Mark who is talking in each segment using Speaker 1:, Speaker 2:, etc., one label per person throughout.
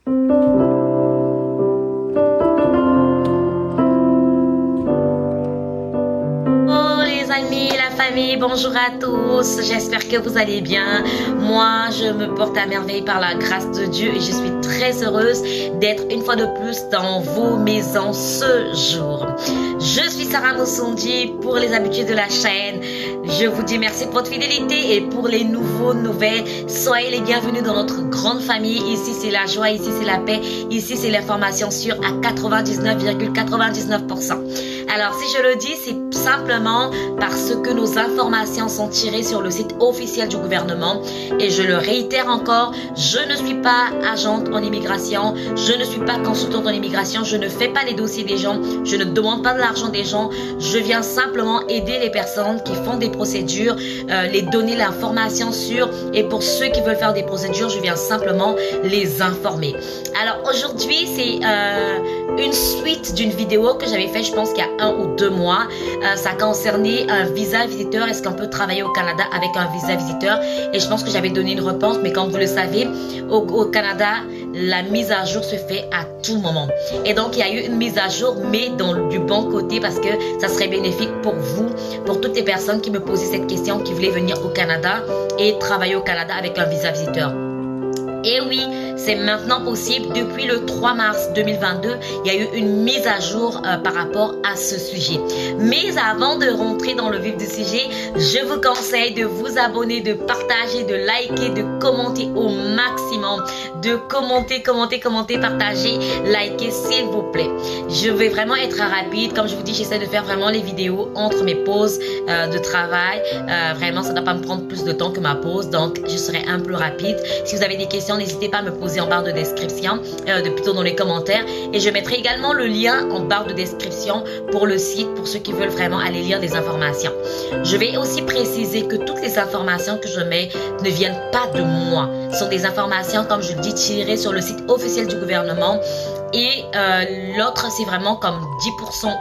Speaker 1: Les amis, la famille, bonjour à tous, j'espère que vous allez bien. Moi, je me porte à merveille par la grâce de Dieu et je suis très heureuse d'être une fois de plus dans vos maisons ce jour. Je suis Sarah Moussondi pour les habitués de la chaîne. Je vous dis merci pour votre fidélité et pour les nouvelles. Soyez les bienvenus dans notre grande famille. Ici, c'est la joie, ici, c'est la paix, ici, c'est l'information sûre à 99,99%. Alors, si je le dis, c'est simplement parce que nos informations sont tirées sur le site officiel du gouvernement. Et je le réitère encore, je ne suis pas agente en immigration, je ne suis pas consultante en immigration, je ne fais pas les dossiers des gens, je ne demande pas de l'argent des gens, je viens simplement aider les personnes qui font des procédures, les donner l'information sur, et pour ceux qui veulent faire des procédures, je viens simplement les informer. Alors aujourd'hui, c'est une suite d'une vidéo que j'avais fait, je pense qu'il y a 1 ou 2 mois. Ça concernait un visa visiteur. Est-ce qu'on peut travailler au Canada avec un visa visiteur? Et je pense que j'avais donné une réponse, mais comme vous le savez, au Canada, la mise à jour se fait à tout moment. Et donc, il y a eu une mise à jour, mais du bon côté, parce que ça serait bénéfique pour vous, pour toutes les personnes qui me posaient cette question, qui voulaient venir au Canada et travailler au Canada avec un visa visiteur. Et oui, c'est maintenant possible. Depuis le 3 mars 2022, il y a eu une mise à jour par rapport à ce sujet. Mais avant de rentrer dans le vif du sujet, je vous conseille de vous abonner, de partager, de liker, de commenter au maximum. De commenter, partager, liker s'il vous plaît. Je vais vraiment être rapide. Comme je vous dis, j'essaie de faire vraiment les vidéos entre mes pauses de travail. Vraiment, ça ne doit pas me prendre plus de temps que ma pause. Donc, je serai un peu rapide. Si vous avez des questions, n'hésitez pas à me poser en barre de description, plutôt dans les commentaires. Et je mettrai également le lien en barre de description pour le site, pour ceux qui veulent vraiment aller lire des informations. Je vais aussi préciser que toutes les informations que je mets ne viennent pas de moi. Ce sont des informations, comme je le dis, tirées sur le site officiel du gouvernement. Et l'autre, c'est vraiment comme 10%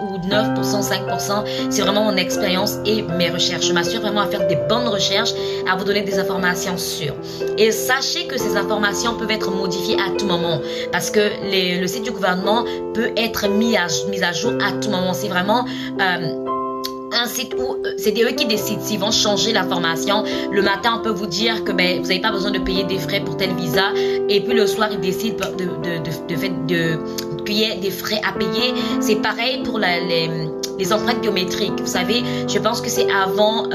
Speaker 1: ou 9%, 5%. C'est vraiment mon expérience et mes recherches. Je m'assure vraiment à faire des bonnes recherches, à vous donner des informations sûres. Et sachez que ces informations peuvent être modifiées à tout moment. Parce que le site du gouvernement peut être mis à jour à tout moment. C'est vraiment un site où c'est eux qui décident s'ils vont changer l'information. Le matin, on peut vous dire que vous n'avez pas besoin de payer des frais pour tel visa. Et puis le soir, ils décident qu'il y ait des frais à payer. C'est pareil pour les empreintes biométriques. Vous savez, je pense que c'est avant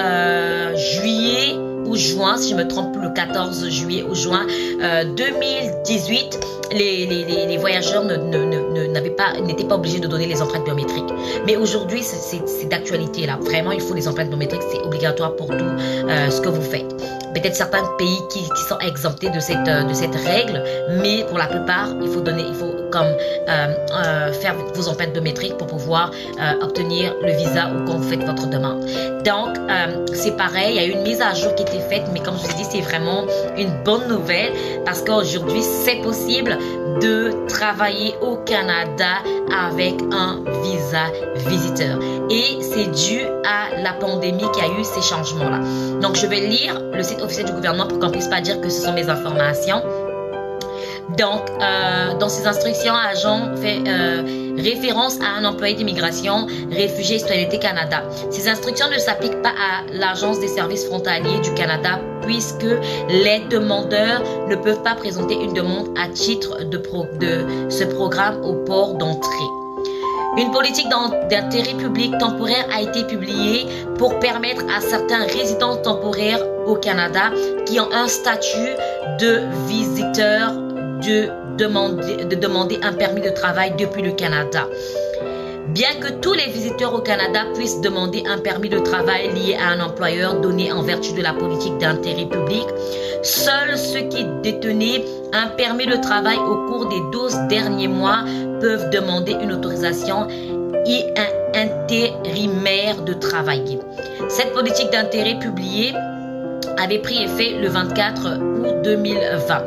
Speaker 1: juillet ou juin, si je me trompe, le 14 juillet ou juin 2018, les voyageurs n'étaient pas obligés de donner les empreintes biométriques. Mais aujourd'hui, c'est d'actualité là. Vraiment, il faut les empreintes biométriques, c'est obligatoire pour tout ce que vous faites. Peut-être certains pays qui sont exemptés de cette règle, mais pour la plupart, il faut faire vos empreintes biométriques pour pouvoir obtenir le visa ou quand vous faites votre demande. Donc, c'est pareil, il y a eu une mise à jour qui était faite, mais comme je vous dis, c'est vraiment une bonne nouvelle parce qu'aujourd'hui, c'est possible de travailler au Canada avec un visa visiteur. Et c'est dû à la pandémie qui a eu ces changements-là. Donc, je vais lire le site officiel du gouvernement pour qu'on ne puisse pas dire que ce sont mes informations. Donc, dans ces instructions, agent fait référence à un employé d'immigration, réfugié et citoyenneté Canada. Ces instructions ne s'appliquent pas à l'Agence des services frontaliers du Canada puisque les demandeurs ne peuvent pas présenter une demande à titre de ce programme au port d'entrée. Une politique d'intérêt public temporaire a été publiée pour permettre à certains résidents temporaires au Canada qui ont un statut de visiteur de demander un permis de travail depuis le Canada. Bien que tous les visiteurs au Canada puissent demander un permis de travail lié à un employeur donné en vertu de la politique d'intérêt public, seuls ceux qui détenaient un permis de travail au cours des 12 derniers mois peuvent demander une autorisation et un intérimaire de travailler. Cette politique d'intérêt publiée avait pris effet le 24 août 2020.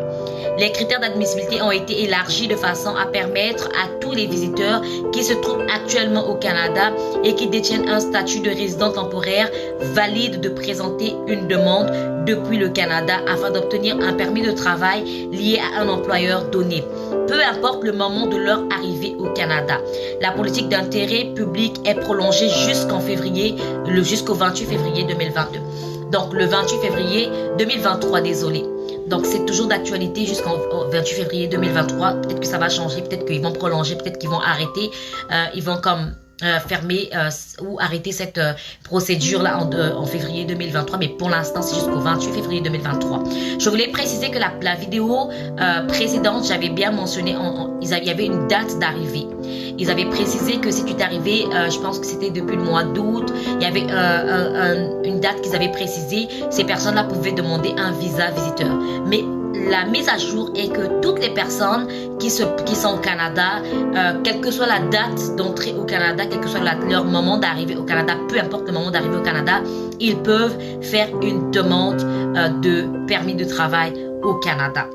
Speaker 1: Les critères d'admissibilité ont été élargis de façon à permettre à tous les visiteurs qui se trouvent actuellement au Canada et qui détiennent un statut de résident temporaire valide de présenter une demande depuis le Canada afin d'obtenir un permis de travail lié à un employeur donné. peu importe le moment de leur arrivée au Canada. La politique d'intérêt public est prolongée jusqu'au 28 février 2022. Donc le 28 février 2023, désolé. Donc c'est toujours d'actualité jusqu'au 28 février 2023. Peut-être que ça va changer, peut-être qu'ils vont prolonger, peut-être qu'ils vont arrêter. Ils vont comme fermer ou arrêter cette procédure-là en février 2023. Mais pour l'instant, c'est jusqu'au 28 février 2023. Je voulais préciser que la vidéo précédente, j'avais bien mentionné, il y avait une date d'arrivée. Ils avaient précisé que si tu t'arrivais, je pense que c'était depuis le mois d'août, il y avait une date qu'ils avaient précisée. Ces personnes-là pouvaient demander un visa visiteur. Mais la mise à jour est que toutes les personnes qui sont au Canada, quelle que soit la date d'entrée au Canada, quel que soit leur moment d'arrivée au Canada, peu importe le moment d'arrivée au Canada, ils peuvent faire une demande de permis de travail au Canada.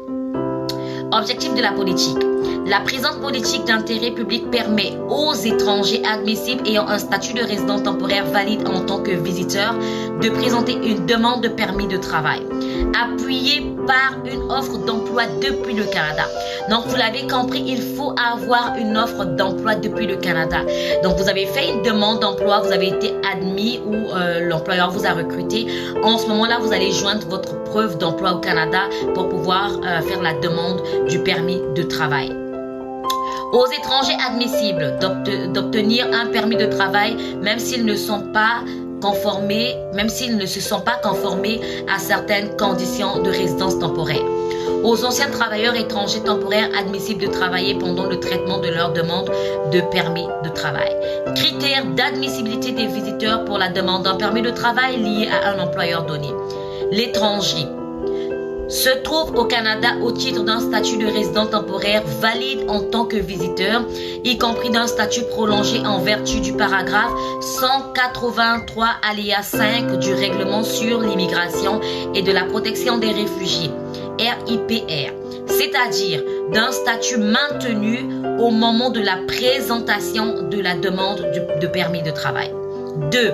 Speaker 1: Objectif de la politique. La présente politique d'intérêt public permet aux étrangers admissibles ayant un statut de résident temporaire valide en tant que visiteur de présenter une demande de permis de travail, appuyée par une offre d'emploi depuis le Canada. Donc, vous l'avez compris, il faut avoir une offre d'emploi depuis le Canada. Donc, vous avez fait une demande d'emploi, vous avez été admis ou l'employeur vous a recruté. En ce moment-là, vous allez joindre votre preuve d'emploi au Canada pour pouvoir faire la demande du permis de travail. Aux étrangers admissibles d'obtenir un permis de travail, même s'ils ne se sont pas conformés à certaines conditions de résidence temporaire. Aux anciens travailleurs étrangers temporaires admissibles de travailler pendant le traitement de leur demande de permis de travail. Critères d'admissibilité des visiteurs pour la demande d'un permis de travail lié à un employeur donné. L'étranger se trouve au Canada au titre d'un statut de résident temporaire valide en tant que visiteur, y compris d'un statut prolongé en vertu du paragraphe 183 alinéa 5 du règlement sur l'immigration et de la protection des réfugiés, RIPR, c'est-à-dire d'un statut maintenu au moment de la présentation de la demande de permis de travail. 2.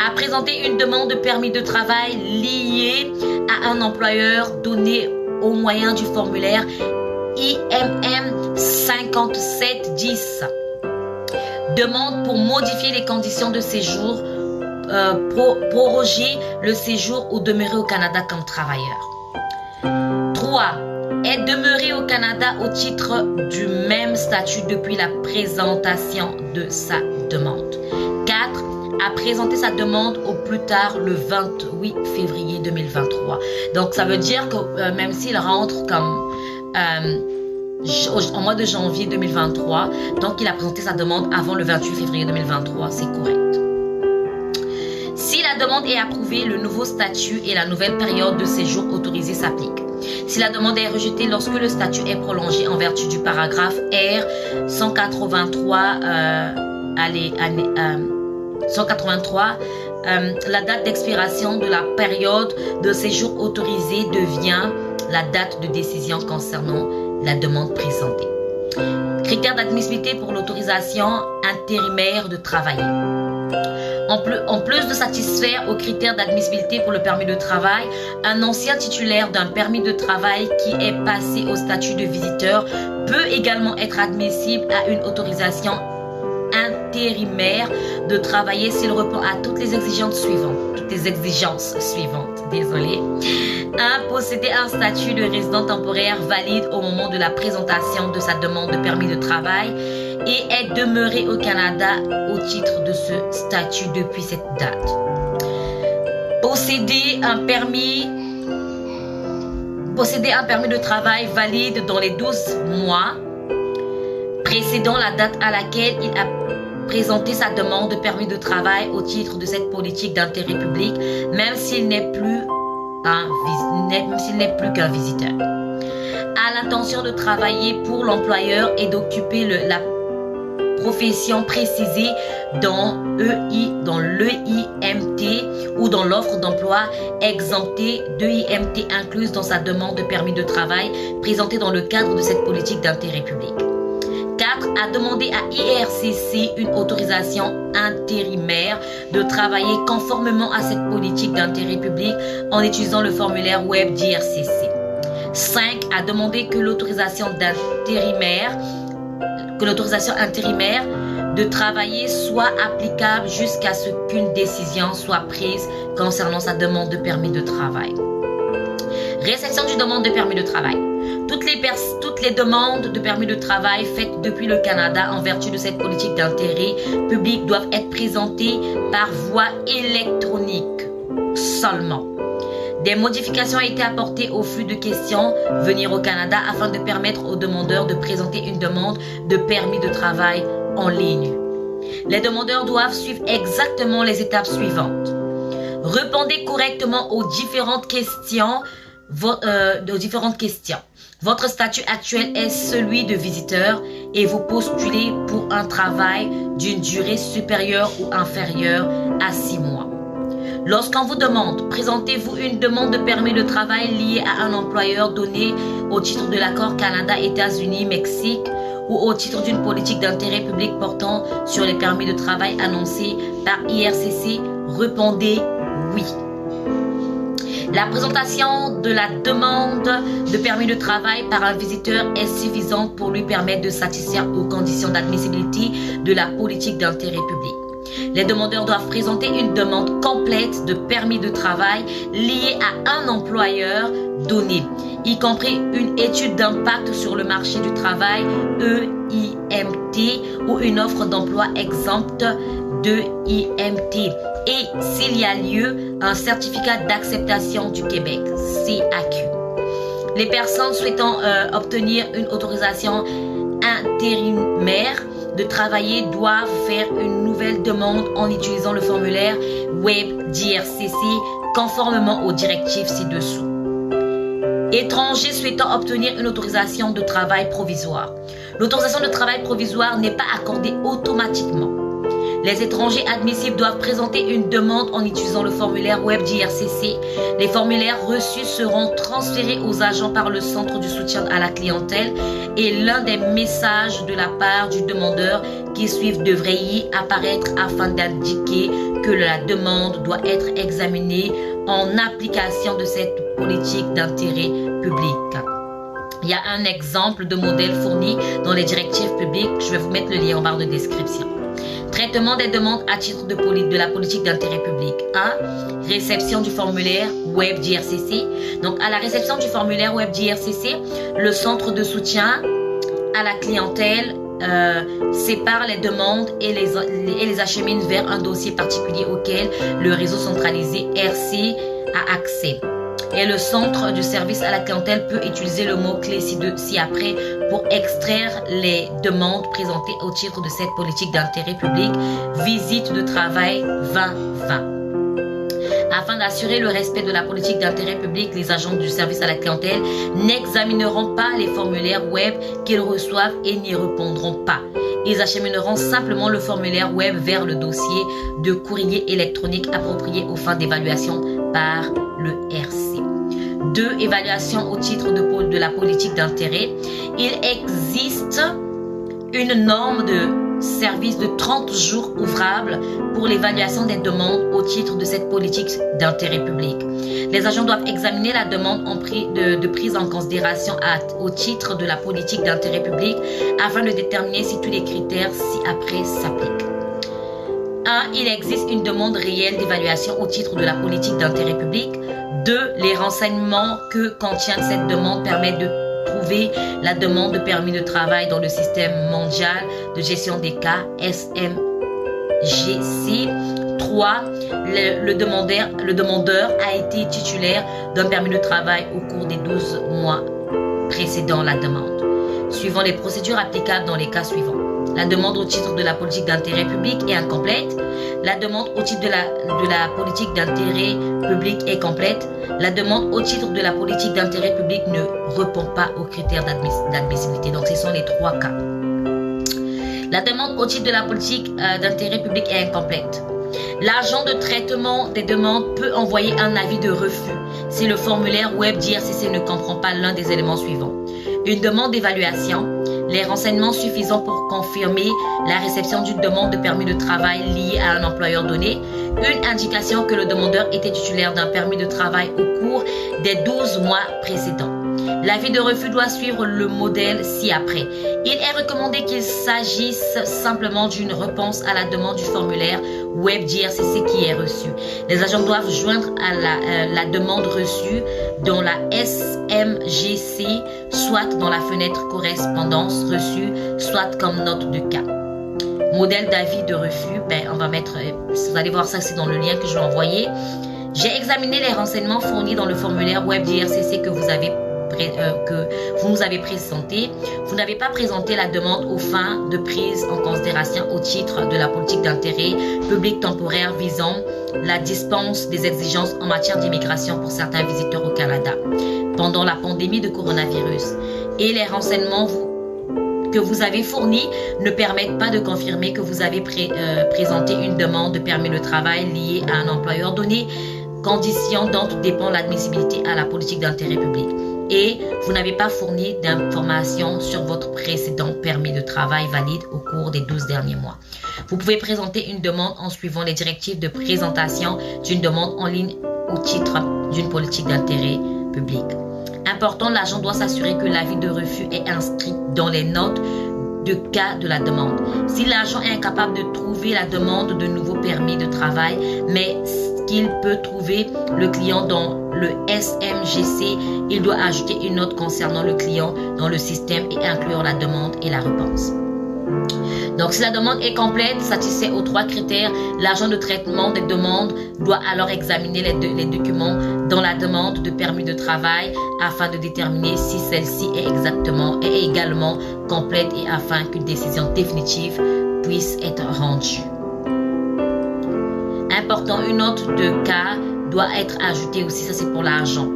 Speaker 1: À présenter une demande de permis de travail liée à un employeur donné au moyen du formulaire IMM 5710. Demande pour modifier les conditions de séjour, proroger le séjour ou demeurer au Canada comme travailleur. 3. Est demeuré au Canada au titre du même statut depuis la présentation de sa demande. 4. A présenté sa demande au plus tard le 28 février 2023. Donc, ça veut dire que même s'il rentre comme au mois de janvier 2023, donc il a présenté sa demande avant le 28 février 2023, c'est correct. Si la demande est approuvée, le nouveau statut et la nouvelle période de séjour autorisée s'appliquent. Si la demande est rejetée lorsque le statut est prolongé en vertu du paragraphe R 183, 183, la date d'expiration de la période de séjour autorisé devient la date de décision concernant la demande présentée. Critères d'admissibilité pour l'autorisation intérimaire de travailler. En plus de satisfaire aux critères d'admissibilité pour le permis de travail, un ancien titulaire d'un permis de travail qui est passé au statut de visiteur peut également être admissible à une autorisation intérimaire de travailler s'il répond à toutes les exigences suivantes. Désolé. 1. Posséder un statut de résident temporaire valide au moment de la présentation de sa demande de permis de travail et est demeuré au Canada au titre de ce statut depuis cette date. Posséder un permis de travail valide dans les 12 mois précédant la date à laquelle il a présenté sa demande de permis de travail au titre de cette politique d'intérêt public, même s'il n'est plus qu'un visiteur. A l'intention de travailler pour l'employeur et d'occuper la profession précisée dans l'EIMT ou dans l'offre d'emploi exemptée d'EIMT incluse dans sa demande de permis de travail présentée dans le cadre de cette politique d'intérêt public. 4. A demandé à IRCC une autorisation intérimaire de travailler conformément à cette politique d'intérêt public en utilisant le formulaire web d'IRCC. 5. À demander que l'autorisation intérimaire de travailler soit applicable jusqu'à ce qu'une décision soit prise concernant sa demande de permis de travail. Réception d'une demande de permis de travail. Toutes les demandes de permis de travail faites depuis le Canada en vertu de cette politique d'intérêt public doivent être présentées par voie électronique seulement. Des modifications ont été apportées au flux de questions venir au Canada afin de permettre aux demandeurs de présenter une demande de permis de travail en ligne. Les demandeurs doivent suivre exactement les étapes suivantes. Répondez correctement aux différentes questions. Votre statut actuel est celui de visiteur et vous postulez pour un travail d'une durée supérieure ou inférieure à 6 mois. Lorsqu'on vous demande, présentez-vous une demande de permis de travail liée à un employeur donné au titre de l'accord Canada-États-Unis-Mexique ou au titre d'une politique d'intérêt public portant sur les permis de travail annoncée par IRCC, répondez oui. La présentation de la demande de permis de travail par un visiteur est suffisante pour lui permettre de satisfaire aux conditions d'admissibilité de la politique d'intérêt public. Les demandeurs doivent présenter une demande complète de permis de travail liée à un employeur donné, y compris une étude d'impact sur le marché du travail EIMT ou une offre d'emploi exempte de IMT et, s'il y a lieu, un certificat d'acceptation du Québec, CAQ. Les personnes souhaitant obtenir une autorisation intérimaire de travailler doivent faire une nouvelle demande en utilisant le formulaire web d'IRCC conformément aux directives ci-dessous. Étrangers souhaitant obtenir une autorisation de travail provisoire. L'autorisation de travail provisoire n'est pas accordée automatiquement. Les étrangers admissibles doivent présenter une demande en utilisant le formulaire web d'IRCC. Les formulaires reçus seront transférés aux agents par le Centre du soutien à la clientèle et l'un des messages de la part du demandeur qui suivent devrait y apparaître afin d'indiquer que la demande doit être examinée en application de cette politique d'intérêt public. Il y a un exemple de modèle fourni dans les directives publiques. Je vais vous mettre le lien en barre de description. Traitement des demandes à titre de la politique d'intérêt public. 1. Réception du formulaire web d'IRCC. Donc, à la réception du formulaire web d'IRCC, le centre de soutien à la clientèle sépare les demandes et les achemine vers un dossier particulier auquel le réseau centralisé RC a accès. Et le centre du service à la clientèle peut utiliser le mot-clé ci-après pour extraire les demandes présentées au titre de cette politique d'intérêt public, visite de travail 2020. Afin d'assurer le respect de la politique d'intérêt public, les agents du service à la clientèle n'examineront pas les formulaires web qu'ils reçoivent et n'y répondront pas. Ils achemineront simplement le formulaire web vers le dossier de courrier électronique approprié aux fins d'évaluation par le RC. 2. Évaluation au titre de la politique d'intérêt. Il existe une norme de service de 30 jours ouvrables pour l'évaluation des demandes au titre de cette politique d'intérêt public. Les agents doivent examiner la demande de prise en considération au titre de la politique d'intérêt public afin de déterminer si tous les critères ci-après s'appliquent. 1. Il existe une demande réelle d'évaluation au titre de la politique d'intérêt public. 2. Les renseignements que contient cette demande permettent de trouver la demande de permis de travail dans le système mondial de gestion des cas SMGC. 3. Le demandeur a été titulaire d'un permis de travail au cours des 12 mois précédant la demande. Suivant les procédures applicables dans les cas suivants. La demande au titre de la politique d'intérêt public est incomplète. La demande au titre de la politique d'intérêt public est complète. La demande au titre de la politique d'intérêt public ne répond pas aux critères d'admissibilité. Donc, ce sont les 3 cas. La demande au titre de la politique d'intérêt public est incomplète. L'agent de traitement des demandes peut envoyer un avis de refus si le formulaire web d'IRCC ne comprend pas l'un des éléments suivants. Une demande d'évaluation, les renseignements suffisants pour confirmer la réception d'une demande de permis de travail liée à un employeur donné, une indication que le demandeur était titulaire d'un permis de travail au cours des 12 mois précédents. L'avis de refus doit suivre le modèle ci-après. Il est recommandé qu'il s'agisse simplement d'une réponse à la demande du formulaire web JRCC qui est reçu. Les agents doivent joindre à la demande reçue dans la SMGC, soit dans la fenêtre correspondance reçue, soit comme note de cas. Modèle d'avis de refus, on va mettre, vous allez voir ça, c'est dans le lien que je vais envoyer. J'ai examiné les renseignements fournis dans le formulaire web JRCC que vous nous avez présenté. Vous n'avez pas présenté la demande aux fins de prise en considération au titre de la politique d'intérêt public temporaire visant la dispense des exigences en matière d'immigration pour certains visiteurs au Canada pendant la pandémie de coronavirus. Et les renseignements que vous avez fournis ne permettent pas de confirmer que vous avez présenté une demande de permis de travail liée à un employeur donné, condition dont dépend l'admissibilité à la politique d'intérêt public. Et vous n'avez pas fourni d'informations sur votre précédent permis de travail valide au cours des 12 derniers mois. Vous pouvez présenter une demande en suivant les directives de présentation d'une demande en ligne au titre d'une politique d'intérêt public. Important, l'agent doit s'assurer que l'avis de refus est inscrit dans les notes de cas de la demande. Si l'agent est incapable de trouver la demande de nouveau permis de travail, mais qu'il peut trouver le client dans le SMGC, il doit ajouter une note concernant le client dans le système et inclure la demande et la réponse. Donc, si la demande est complète, satisfait aux 3 critères, l'agent de traitement des demandes doit alors examiner les documents dans la demande de permis de travail afin de déterminer si celle-ci est également complète et afin qu'une décision définitive puisse être rendue. Important, une note de cas doit être ajoutée aussi, ça c'est pour l'argent.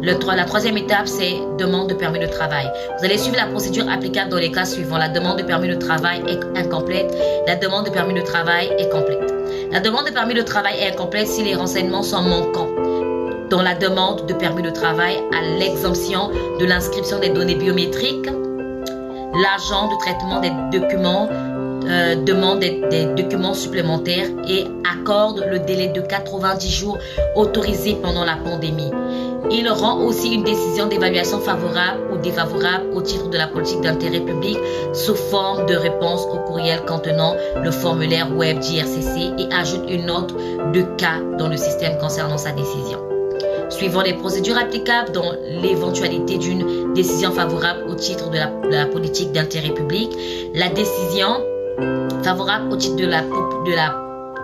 Speaker 1: La 3e étape, c'est demande de permis de travail. Vous allez suivre la procédure applicable dans les cas suivants. La demande de permis de travail est incomplète. La demande de permis de travail est complète. La demande de permis de travail est incomplète si les renseignements sont manquants. Dans la demande de permis de travail, à l'exemption de l'inscription des données biométriques, l'agent de traitement des documents demande des documents supplémentaires et accorde le délai de 90 jours autorisé pendant la pandémie. Il rend aussi une décision d'évaluation favorable ou défavorable au titre de la politique d'intérêt public sous forme de réponse au courriel contenant le formulaire web JRCC et ajoute une note de cas dans le système concernant sa décision. Suivant les procédures applicables dans l'éventualité d'une décision favorable au titre de la politique d'intérêt public, la décision favorable au titre de la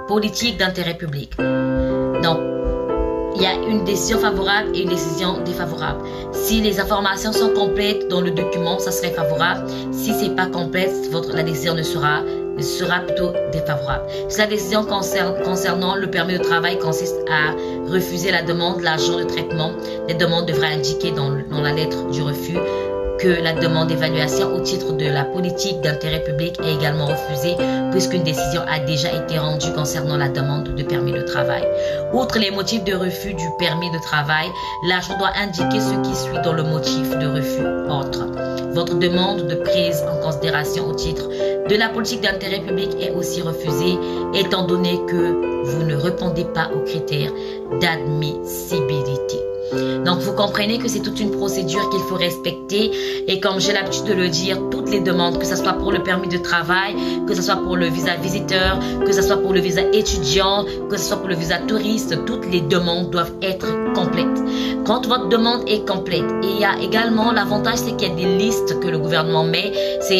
Speaker 1: politique d'intérêt public. Donc, il y a une décision favorable et une décision défavorable. Si les informations sont complètes dans le document, ça serait favorable. Si ce n'est pas complète, la décision sera plutôt défavorable. Si la décision concernant le permis de travail consiste à refuser la demande, l'agent de traitement des demandes devra indiquer dans la lettre du refus que la demande d'évaluation au titre de la politique d'intérêt public est également refusée puisqu'une décision a déjà été rendue concernant la demande de permis de travail. Outre les motifs de refus du permis de travail, l'agent doit indiquer ce qui suit dans le motif de refus autre. Votre demande de prise en considération au titre de la politique d'intérêt public est aussi refusée étant donné que vous ne répondez pas aux critères d'admissibilité. Donc, vous comprenez que c'est toute une procédure qu'il faut respecter et comme j'ai l'habitude de le dire, toutes les demandes, que ce soit pour le permis de travail, que ce soit pour le visa visiteur, que ce soit pour le visa étudiant, que ce soit pour le visa touriste, toutes les demandes doivent être complètes. Quand votre demande est complète, et il y a également l'avantage, c'est qu'il y a des listes que le gouvernement met,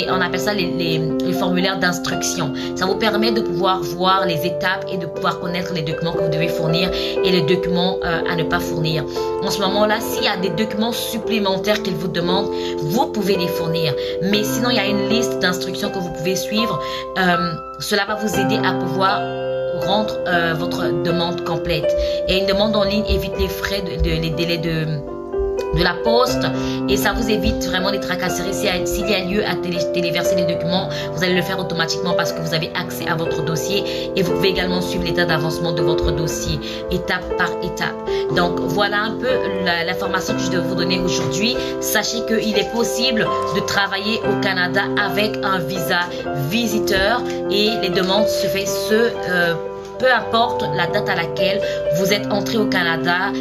Speaker 1: on appelle ça les formulaires d'instruction. Ça vous permet de pouvoir voir les étapes et de pouvoir connaître les documents que vous devez fournir et les documents à ne pas fournir. En ce moment-là, s'il y a des documents supplémentaires qu'ils vous demandent, vous pouvez les fournir. Mais sinon, il y a une liste d'instructions que vous pouvez suivre. Cela va vous aider à pouvoir rendre votre demande complète. Et une demande en ligne évite les frais, les délais de la poste et ça vous évite vraiment les tracasseries. S'il y a lieu à téléverser les documents, vous allez le faire automatiquement parce que vous avez accès à votre dossier et vous pouvez également suivre l'état d'avancement de votre dossier étape par étape. Donc voilà un peu l'information que je dois vous donner aujourd'hui. Sachez qu'il est possible de travailler au Canada avec un visa visiteur et les demandes se font peu importe la date à laquelle vous êtes entré au Canada,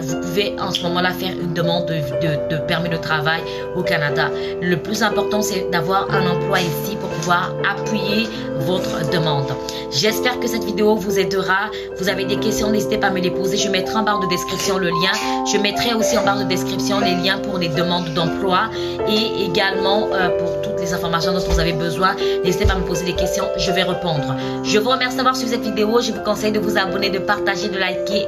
Speaker 1: vous pouvez en ce moment-là faire une demande de permis de travail au Canada. Le plus important, c'est d'avoir un emploi ici pour pouvoir appuyer votre demande. J'espère que cette vidéo vous aidera. Vous avez des questions, n'hésitez pas à me les poser. Je mettrai en barre de description le lien. Je mettrai aussi en barre de description les liens pour les demandes d'emploi et également pour toutes les informations dont vous avez besoin. N'hésitez pas à me poser des questions, je vais répondre. Je vous remercie d'avoir suivi cette vidéo. Je vous conseille de vous abonner, de partager, de liker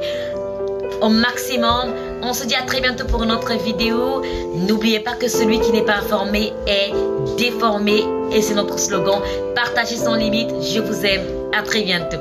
Speaker 1: au maximum. On se dit à très bientôt pour une autre vidéo. N'oubliez pas que celui qui n'est pas informé est déformé et c'est notre slogan. Partagez sans limite. Je vous aime. À très bientôt.